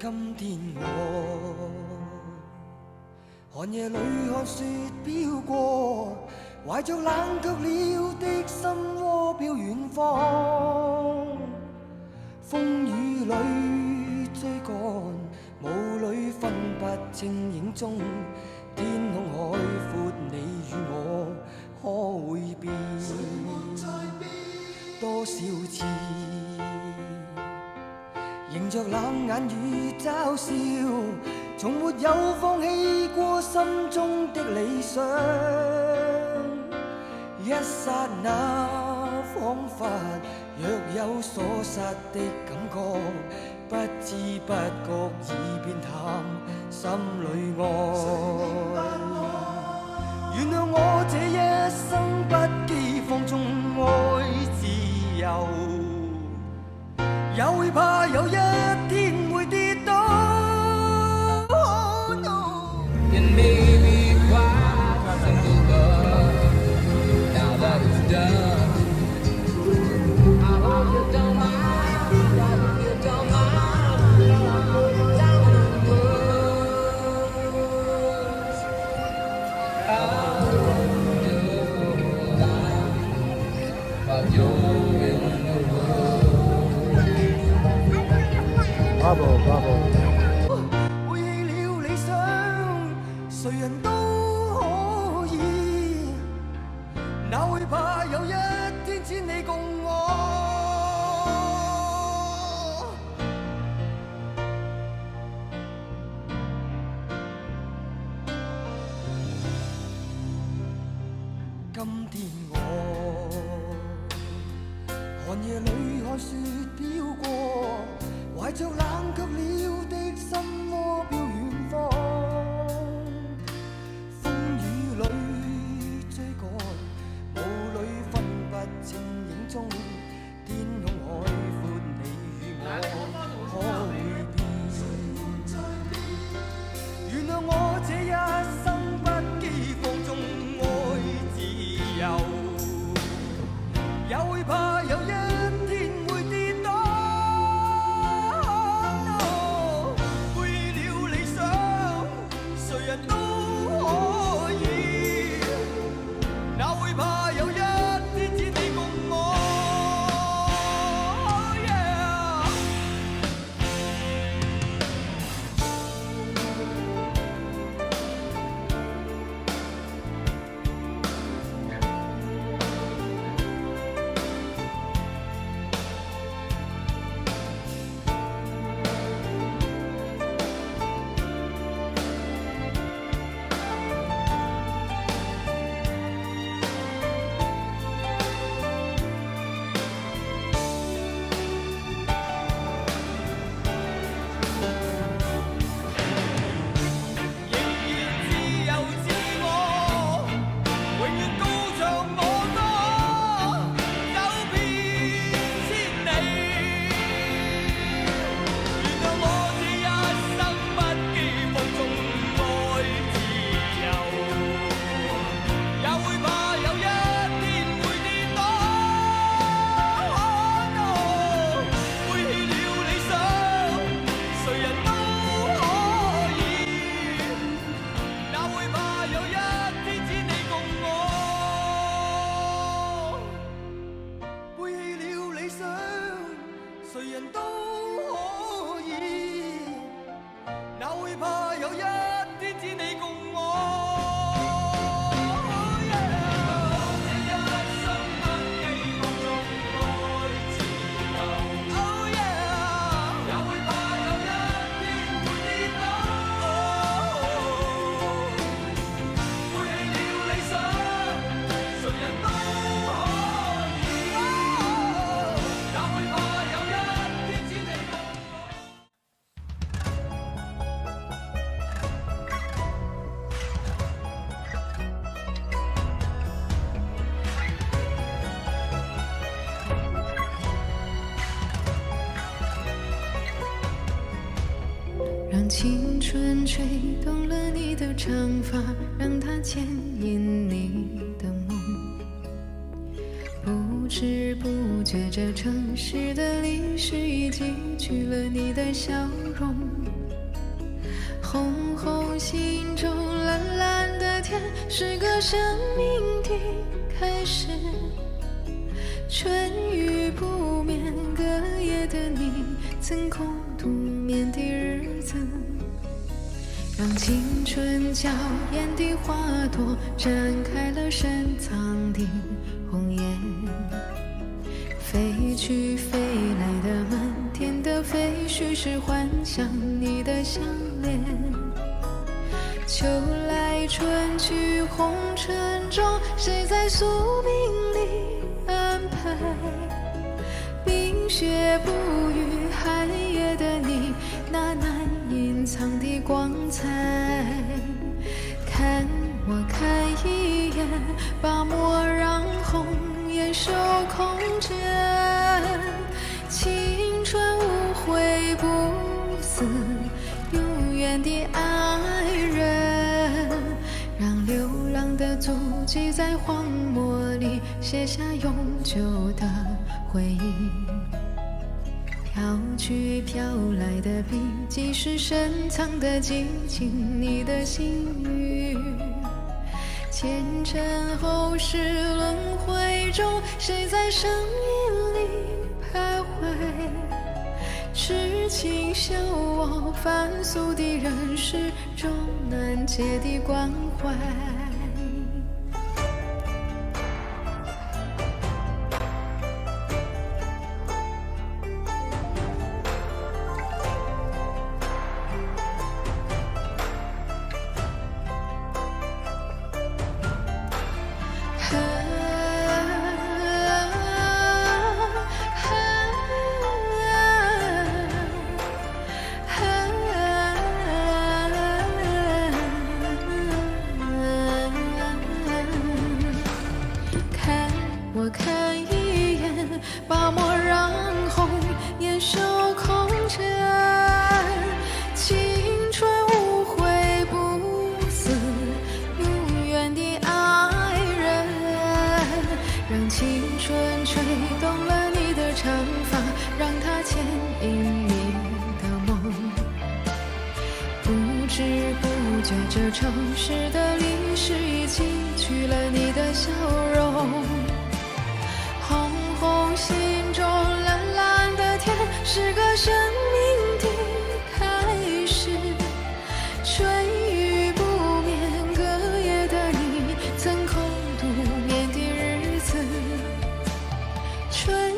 今天我寒夜里看雪飄過，懷着冷卻了的心窩飄遠方。風雨裏追趕，霧裏分不清影蹤。天空海闊，你與我可會變？多少次迎着冷眼與嘲笑，從沒有放棄過心中的理想。一剎那彷彿若有所失的感覺，不知不覺已變淡心裏愛。原諒我這一生不羈放縱愛自由，也會怕有一天會跌倒。Oh, no. It may be quite simple, but now that it's done, I hope you don't mind, I hope you don't mind, down in the woods. I hope you don't mind, but you're in the woods. Bravo, bravo. 背棄了理想，誰人都可以，哪會怕有一天只你共我？今天我寒夜裏看雪飄過，懷着冷卻了的心窩飄遠方。風雨裏追趕，霧裏分不清影蹤。天空海闊，你與我可會變？原諒我這一生不羈放縱愛自由，也會怕有一天會跌倒。Oh, no. 背棄了理想，誰人都可以，哪會怕有一天只你共我。Oh, yeah. 让青春吹动了你的长发，让它牵引你的梦。不知不觉，这城市的历史已记取了你的笑容。红红心中蓝蓝的天，是个生命的开始。春雨不眠，隔夜的你，曾空独眠的日子，让青春娇艳的花朵绽开了深藏的红颜。飞去飞来的满天的飞絮，是幻想你的项链。秋来春去红尘中，谁在宿命里安排？冰雪不语，寒夜的你，那难隐藏的光彩。看我看一眼，把莫让红颜守空枕。青春无悔不死，永远的爱人，让流浪的足迹在荒漠里写下永久的回忆。飘去飘来的笔迹，是深藏的激情，你的心语。前尘后世轮回中，谁在声音里徘徊？痴情笑我凡俗的人世中难解的关怀。我看一眼，把莫让红颜守空枕。青春无悔不死，永远的爱人，让青春吹动了你的长发，让它牵引你的梦。不知不觉，这城市的历史已记取了你的笑容。红红心中蓝蓝的天，是个生命的开始。春雨不眠，隔夜的你，曾空独眠的日子。春